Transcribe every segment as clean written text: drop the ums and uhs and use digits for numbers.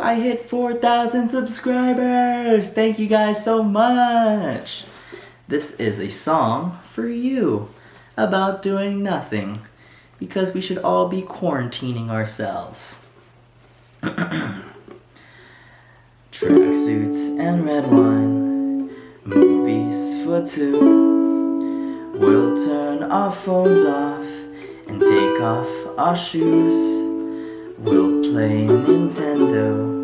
I hit 4,000 subscribers! Thank you guys so much! This is a song for you about doing nothing, because we should all be quarantining ourselves. Tracksuits and red wine, movies for two. We'll turn our phones off and take off our shoes. We'll play Nintendo,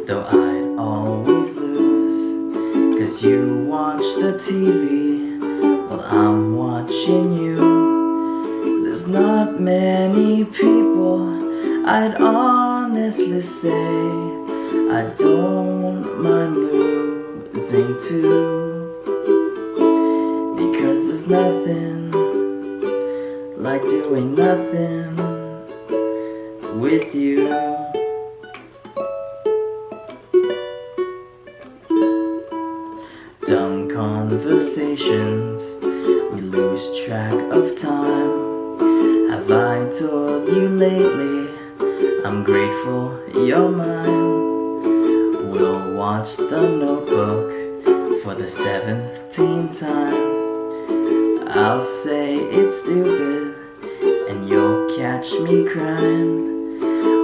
though I'd always lose. 'Cause you watch the TV while I'm watching you. There's not many people I'd honestly say I don't mind losing to. Because there's nothing like doing nothing with you. Dumb conversations, we lose track of time. Have I told you lately I'm grateful you're mine? We'll watch The Notebook for the 17th time. I'll say it's stupid and you'll catch me crying.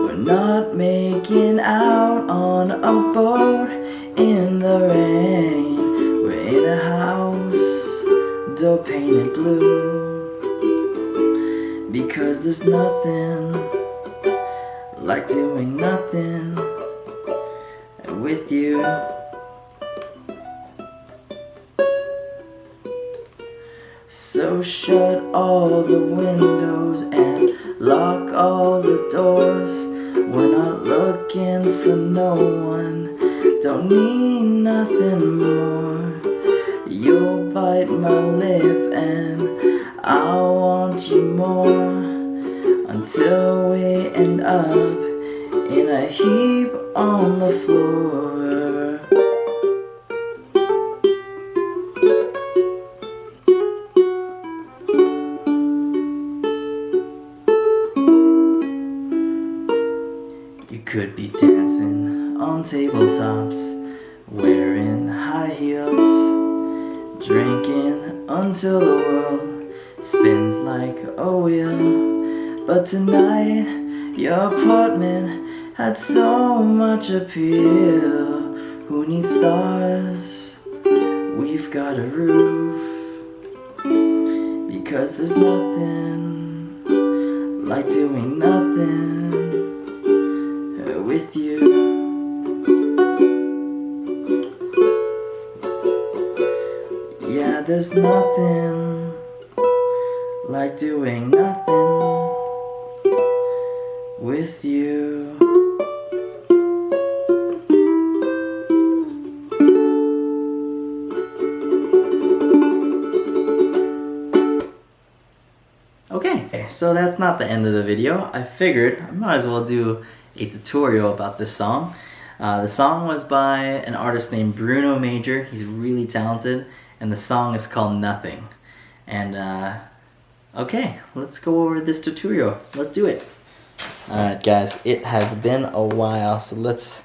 We're not making out on a boat in the rain. We're in a house, door painted blue. Because there's nothing like doing nothing with you. So shut all the windows and lock all the doors. We're not looking for no one, don't need nothing more. You'll bite my lip and I'll want you more, until we end up in a heap on the floor. You could be dancing on tabletops, wearing high heels, drinking until the world spins like a wheel. But tonight your apartment had so much appeal. Who needs stars? We've got a roof. Because there's nothing like doing nothing with you. Yeah, there's nothing like doing nothing with you. Okay, so that's not the end of the video. I figured I might as well do a tutorial about this song. The song was by an artist named Bruno. He's really talented, and the song is called Nothing. And okay, let's go over this tutorial. Let's do it. Alright guys, it has been a while, so let's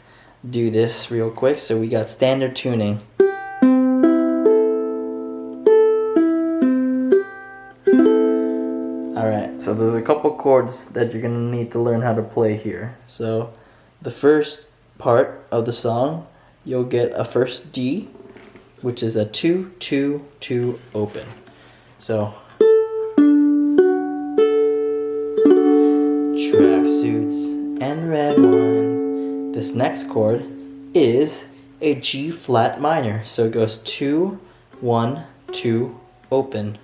do this real quick. So we got standard tuning. Alright, so there's a couple chords that you're going to need to learn how to play here. So the first part of the song, you'll get a first D, which is a 2-2-2 open. So tracksuits and red wine. This next chord is a G flat minor, so it goes 2-1-2 open.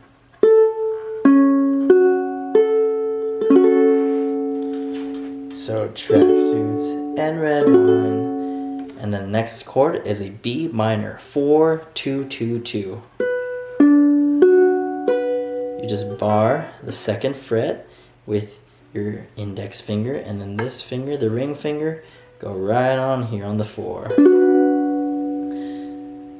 So tracksuits and red wine, and the next chord is a B minor, 4-2-2-2. You just bar the second fret with your index finger, and then this finger, the ring finger, go right on here on the 4.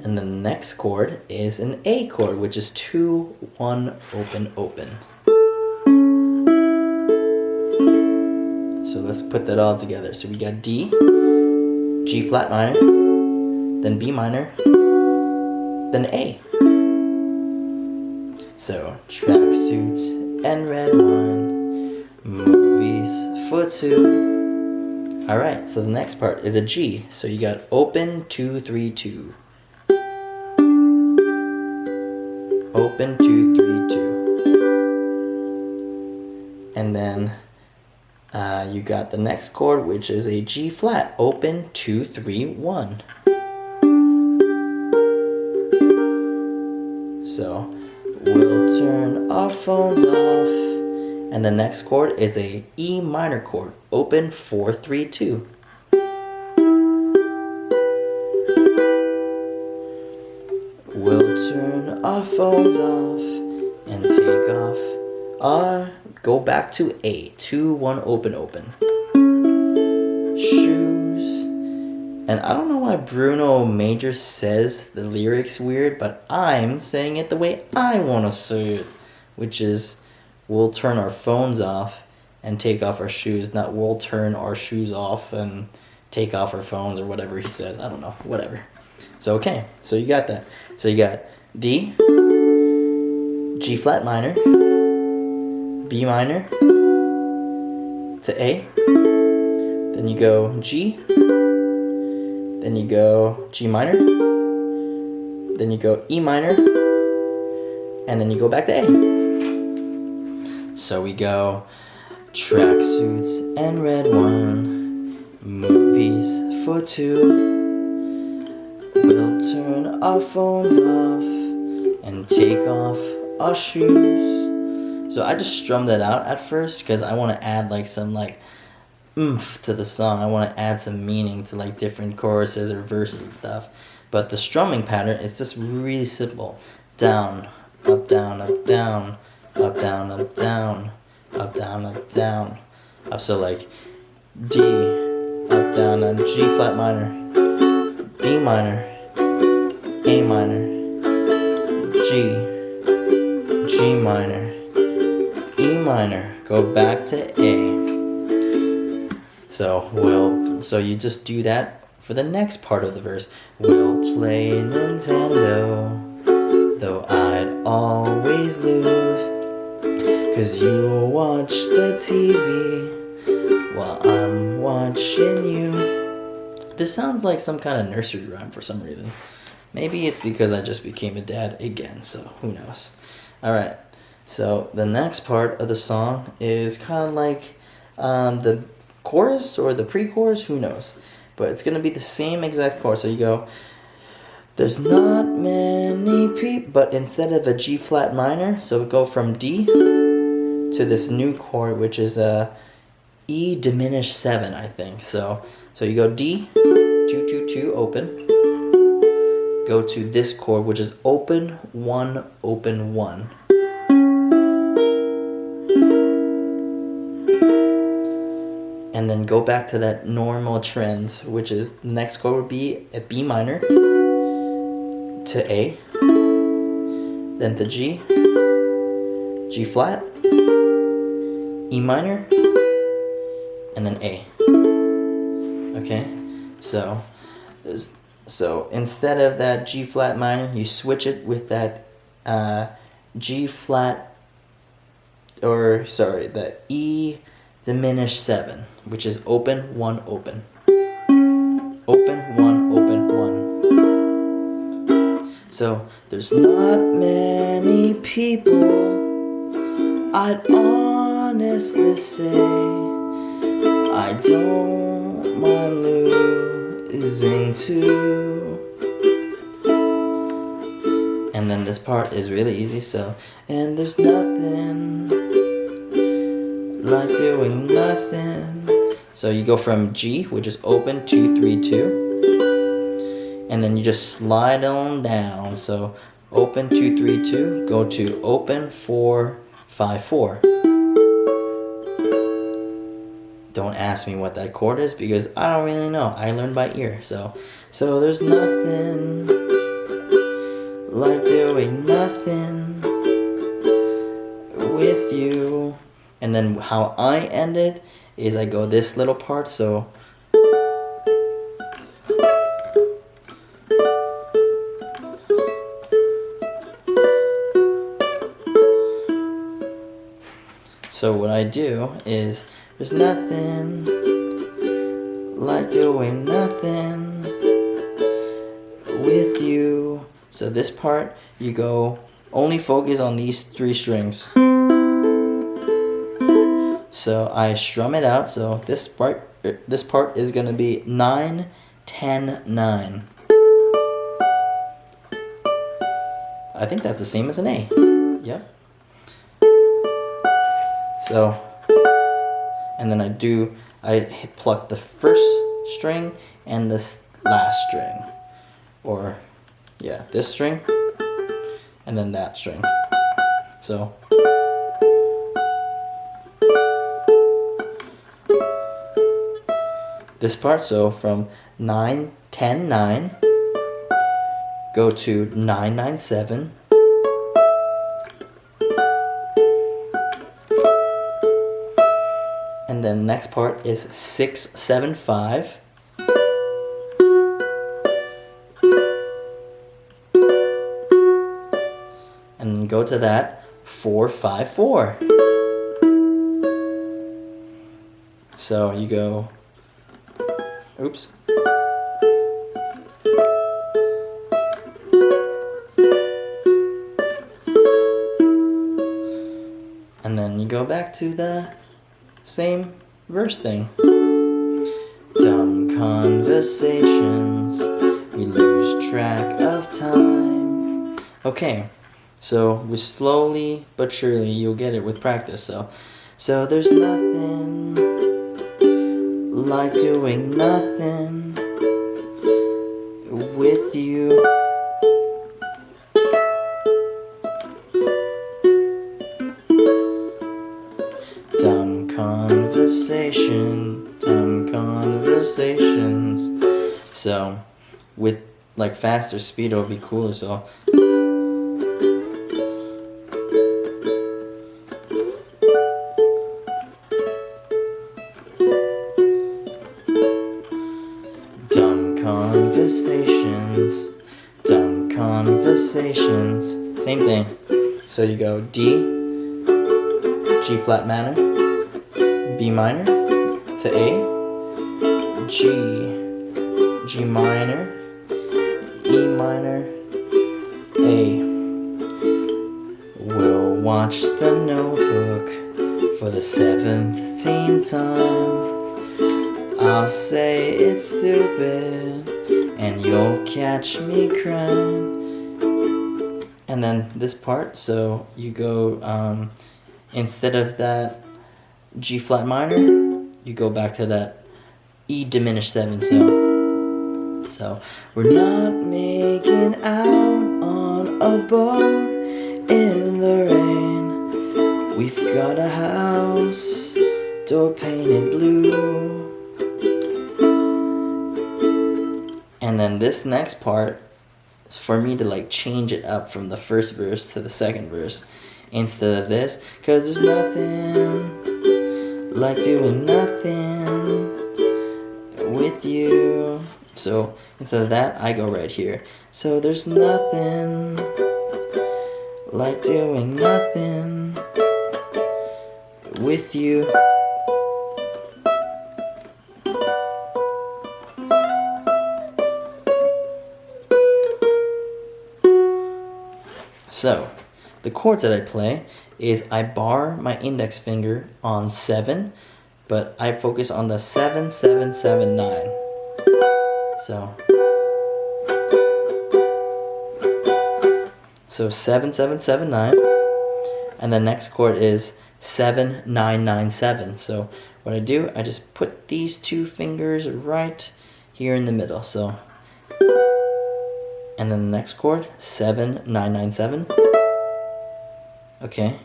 And the next chord is an A chord, which is 2-1 open open. So let's put that all together. So we got D, G flat minor, then B minor, then A. So tracksuits and red wine, movies for two. Alright, so the next part is a G. So you got open 2 3 2. Open 2 3 2. And then you got the next chord, which is a G flat. Open 2 3 1. So we'll turn our phones off. And the next chord is a E minor chord. Open 4 3 2. We'll turn our phones off and take off our, go back to A. 2 1 open open. Shoes. And I don't know why Bruno Major says the lyrics weird, but I'm saying it the way I want to say it, which is we'll turn our phones off and take off our shoes, not we'll turn our shoes off and take off our phones or whatever he says. I don't know, whatever. So okay, so you got that. So you got D, G flat minor, B minor to A, then you go G, then you go G minor, then you go E minor, and then you go back to A. So we go tracksuits and red wine, movies for two. We'll turn our phones off and take off our shoes. So I just strummed that out at first because I want to add like some like oomph to the song. I want to add some meaning to like different choruses or verses and stuff. But the strumming pattern is just really simple. Down, up, down, up, down, up, down, up, down, up, down, up, down, up. So like D, up, down, and G flat minor, B minor, A minor, G, G minor, E minor, go back to A. So you just do that for the next part of the verse. We'll play Nintendo, though I'd always lose, 'cause you watch the TV while I'm watching you. This sounds like some kind of nursery rhyme for some reason. Maybe it's because I just became a dad again, so who knows. Alright, so the next part of the song is kind of like the chorus or the pre-chorus, who knows. But it's going to be the same exact chorus. So you go, there's not many people, but instead of a G flat minor, so we go from D to this new chord, which is a E diminished 7, I think. So you go D, 2 2 2, open. Go to this chord, which is open 1 open 1. And then go back to that normal trend, which is the next chord would be a B minor to A, then to G, G flat, E minor, and then A. Okay, so instead of that G flat minor, you switch it with that G flat, or sorry, the E diminished 7, which is open 1 open. Open 1 open 1. So there's not many people I'd honestly say I don't mind losing to. And then this part is really easy, so and there's nothing like doing nothing. So you go from G, which is open 2 3 2, and then you just slide on down. So open 2 3 2, go to open 4 5 4. Don't ask me what that chord is because I don't really know. I learned by ear. So there's nothing like doing nothing with you. And then how I end it is I go this little part, so do is, there's nothing like doing nothing with you. So this part, you go only focus on these 3 strings. So I strum it out. So this part is gonna be 9, 10, 9. I think that's the same as an A. Yep. So, and then I pluck the first string and this last string. Or, yeah, this string and then that string. So, this part, so from 9, 10, 9, go to 9, 9, 7, and then next part is 6, 7, 5, and then go to that 4, 5, 4. So you go, oops. And then you go back to the same verse thing. Dumb conversations, we lose track of time. Okay, so we slowly but surely, you'll get it with practice. So there's nothing like doing nothing with you. Dumb conversations. So with like faster speed, it'll be cooler. So dumb conversations, same thing. So you go D, G flat minor, B minor to A, G minor, E minor, A. We'll watch The Notebook for the 17th time. I'll say it's stupid, and you'll catch me crying. And then this part, so you go, instead of that G flat minor, you go back to that E diminished 7. So we're not making out on a boat in the rain. We've got a house, door painted blue. And then this next part, for me to like change it up from the first verse to the second verse instead of this, because there's nothing like doing nothing with you. So instead of that, I go right here. So there's nothing like doing nothing with you. So, the chords that I play is I bar my index finger on 7, but I focus on the 7, 7, 7, 9. So 7, 7, 7, 9, and the next chord is 7, 9, 9, 7. So what I do, I just put these 2 fingers right here in the middle. So, and then the next chord, 7, 9, 9, 7. Okay.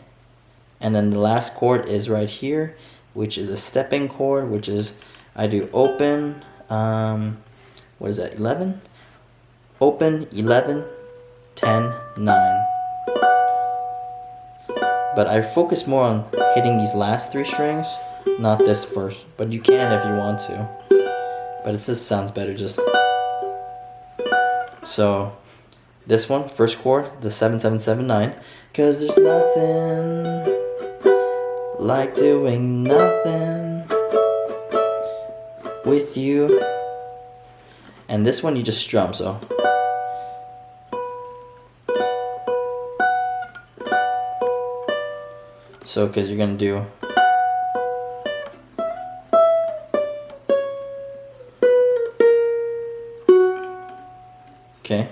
And then the last chord is right here, which is a stepping chord, which is, I do open, what is that, 11? Open, 11, 10, 9. But I focus more on hitting these last 3 strings, not this first. But you can if you want to. But it just sounds better just. So this one, first chord, the 7, 7, 7, 9, because there's nothing like doing nothing with you. And this one you just strum, so. So, because you're going to do. Okay,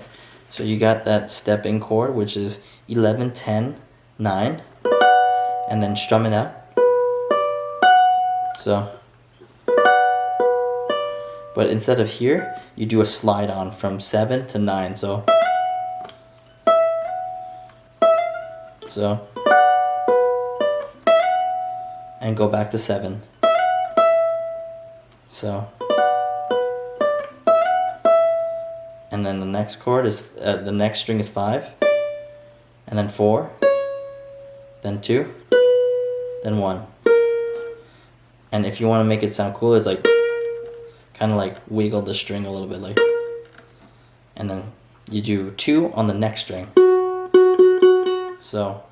so you got that stepping chord, which is 11, 10, 9, and then strum it out. So, but instead of here, you do a slide on from 7 to 9. So, and go back to 7. So. And then the next chord is, the next string is 5, and then 4, then 2, then 1. And if you want to make it sound cool, it's like, kind of like wiggle the string a little bit, like, and then you do 2 on the next string. So.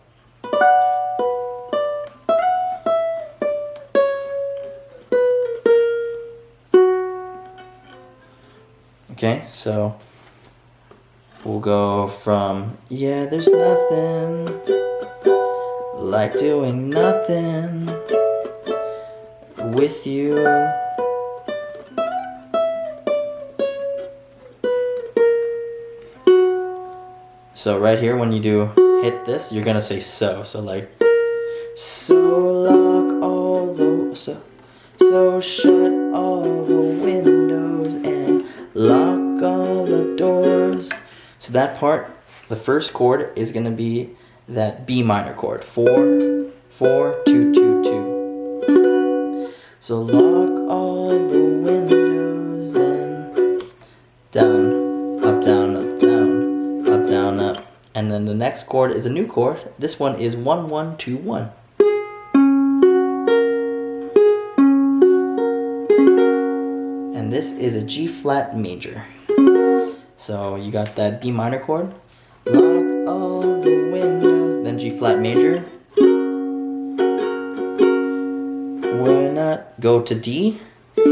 Okay, so. We'll go from, yeah, there's nothing like doing nothing with you. So right here, when you do hit this, you're gonna say so. So like, so lock all the, so shut all the windows and lock all the doors. So that part, the first chord is going to be that B minor chord. 4, 4, 2, 2, 2. So lock all the windows and down, up, down, up, down, up, down, up. And then the next chord is a new chord. This one is 1, 1, 2, 1. And this is a G flat major. So you got that B minor chord, lock all the windows, then G flat major. We're not, go to D. We're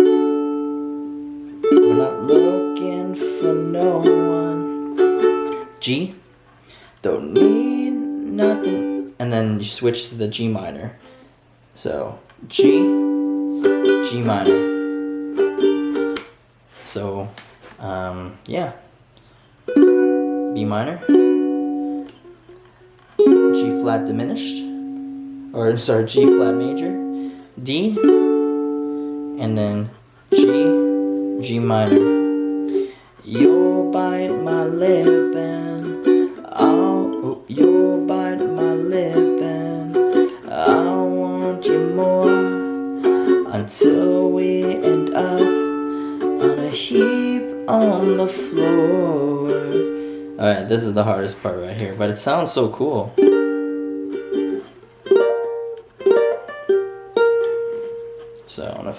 not looking for no one. G, don't need nothing. And then you switch to the G minor. So G, G minor. So, yeah. B minor, G flat diminished, or sorry, G flat major, D, and then G, G minor. You'll bite my lip and you'll bite my lip and I want you more until we end up on a heap on the floor. Alright, this is the hardest part right here, but it sounds so cool. So on a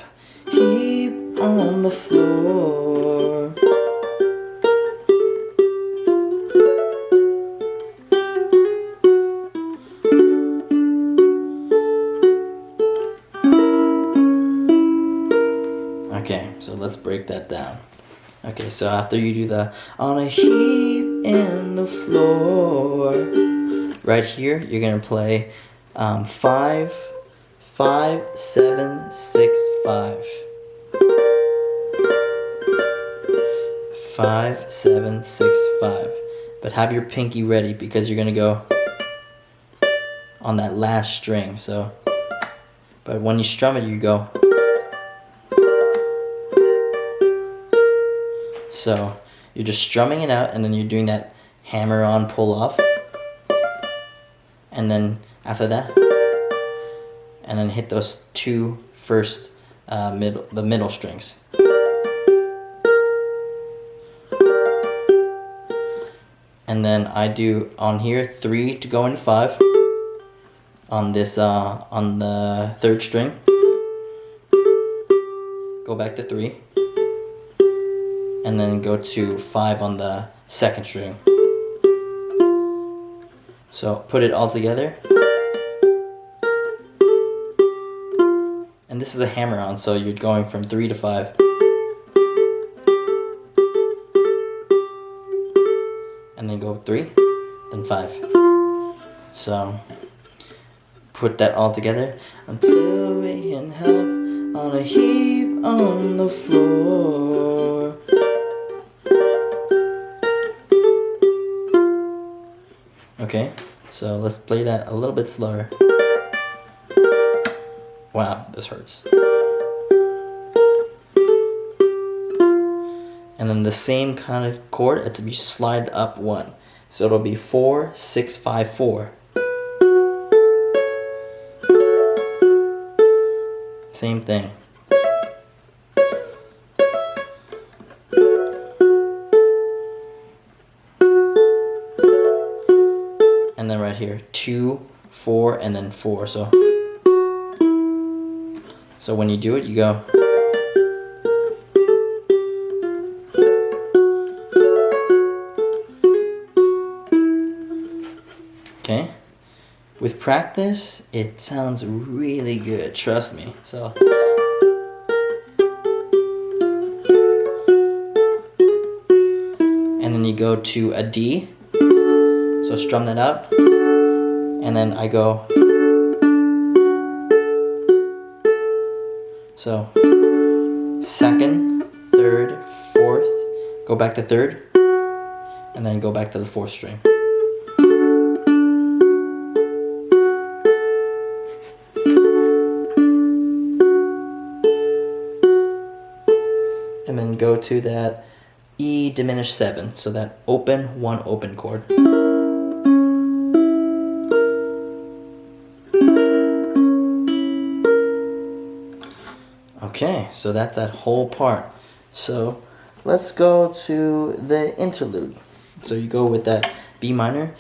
heap on the floor. Okay, so let's break that down. Okay, so after you do the on a heap in the floor, right here you're gonna play 5, 5, 7, 6, 5. 5, 7, 6, 5. But have your pinky ready because you're gonna go on that last string. So, but when you strum it, you go. So you're just strumming it out, and then you're doing that hammer on, pull off, and then after that, and then hit those two first the middle strings. And then I do on here 3 to go into 5 on this on the third string. Go back to 3. And then go to 5 on the second string. So put it all together. this is a hammer on, so you're going from 3 to 5. And then go 3, then 5. So put that all together. Until we end up on a heap on the floor. Okay, so let's play that a little bit slower. Wow, this hurts. And then the same kind of chord, it's you slide up 1. So it'll be 4, 6, 5, 4. Same thing. And then right here, 2, 4, and then 4. So when you do it, you go. Okay? With practice, it sounds really good, trust me. So and then you go to a D. So strum that out. And then I go. So second, third, fourth, go back to third, and then go back to the 4th string. And then go to that E diminished 7, so that open, 1 open chord. Okay, so that's that whole part. So let's go to the interlude. So you go with that B minor.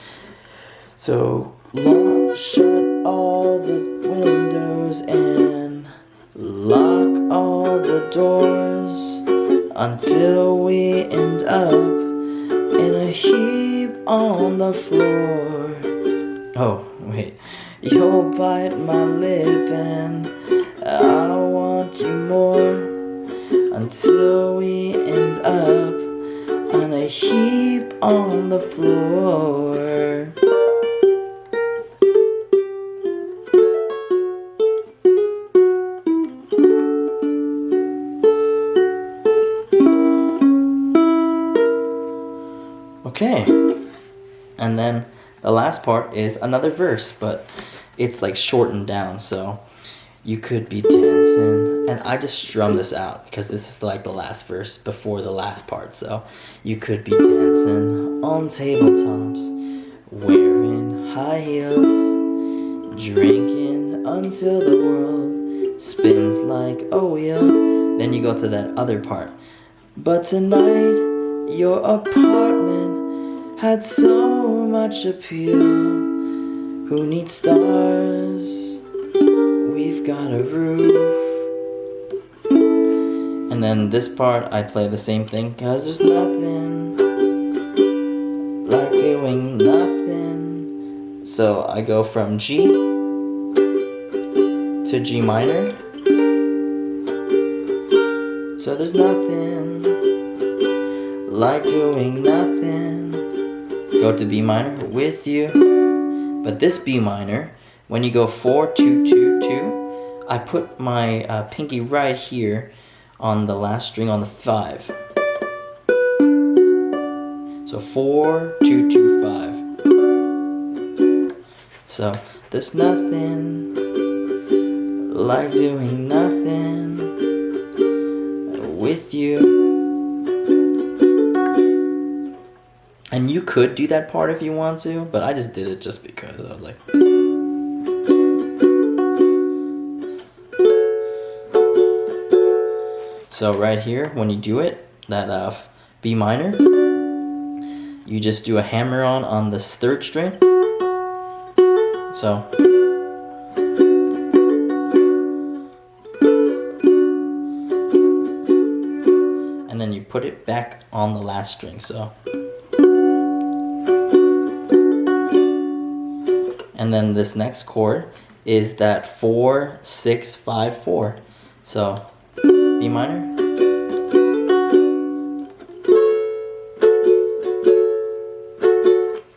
So shut all the windows and lock all the doors until we end up in a heap on the floor. Oh, wait. You'll bite my lip and I want you more until we end up on a heap on the floor. Okay, and then the last part is another verse, but it's like shortened down, so you could be dancing, and I just strum this out because this is like the last verse before the last part. So you could be dancing on tabletops, wearing high heels, drinking until the world spins like a wheel. Then you go to that other part. But tonight your apartment had so much appeal. Who needs stars? We've got a roof. And then this part I play the same thing, cause there's nothing like doing nothing. So I go from G to G minor. So there's nothing like doing nothing. Go to B minor with you. But this B minor, when you go 4, 2, 2, 2, I put my pinky right here on the last string on the 5. So 4, 2, 2, 5. So there's nothing like doing nothing with you. And you could do that part if you want to, but I just did it just because I was like. So right here, when you do it, that B minor, you just do a hammer on this 3rd string. So. And then you put it back on the last string, so. And then this next chord is that 4, 6, 5, 4. So B minor.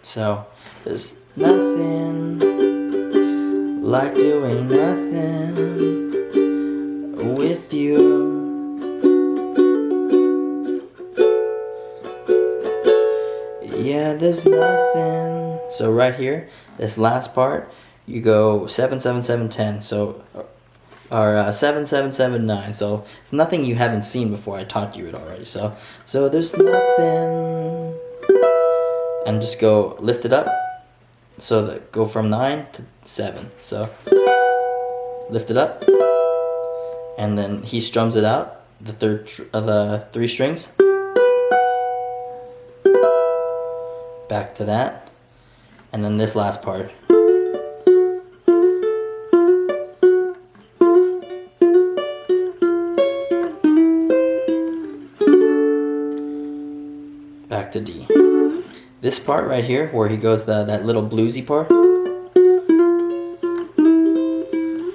So there's nothing like doing nothing with you. Yeah, there's nothing. So right here, this last part, you go 7 7 7 10. So or 7 7 7 9. So it's nothing you haven't seen before. I taught you it already. So there's nothing, and just go lift it up. So that go from 9 to 7. So lift it up, and then he strums it out. The the 3 strings. Back to that, and then this last part. Back to D. This part right here, where he goes that little bluesy part,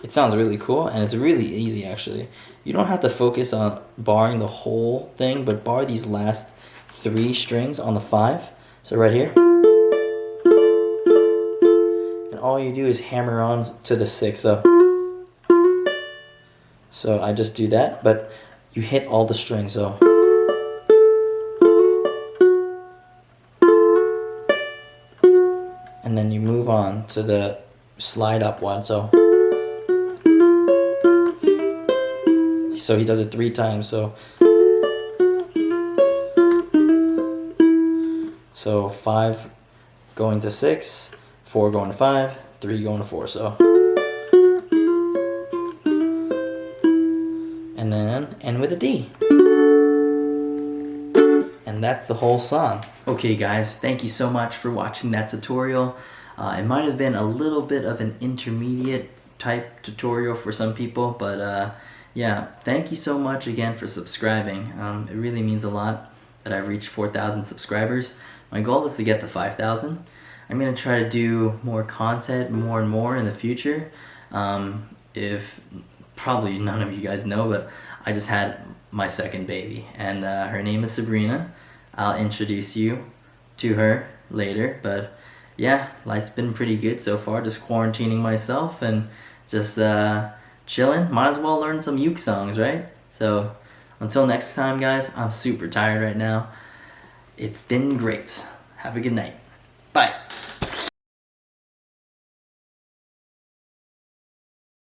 it sounds really cool, and it's really easy actually. You don't have to focus on barring the whole thing, but bar these last 3 strings on the 5. So right here, and all you do is hammer on to the 6. So I just do that, but you hit all the strings. So and then you move on to the slide up one. So he does it 3 times. So 5 going to 6, 4 going to 5, 3 going to 4. So and then end with a D. And that's the whole song. Okay guys, thank you so much for watching that tutorial. It might have been a little bit of an intermediate type tutorial for some people, but yeah, thank you so much again for subscribing. It really means a lot that I've reached 4,000 subscribers. My goal is to get to 5,000. I'm going to try to do more content more and more in the future. If probably none of you guys know, but I just had my second baby, and her name is Sabrina. I'll introduce you to her later, but yeah, life's been pretty good so far, just quarantining myself and just chilling. Might as well learn some uke songs, right? So until next time guys, I'm super tired right now. It's been great. Have a good night. Bye.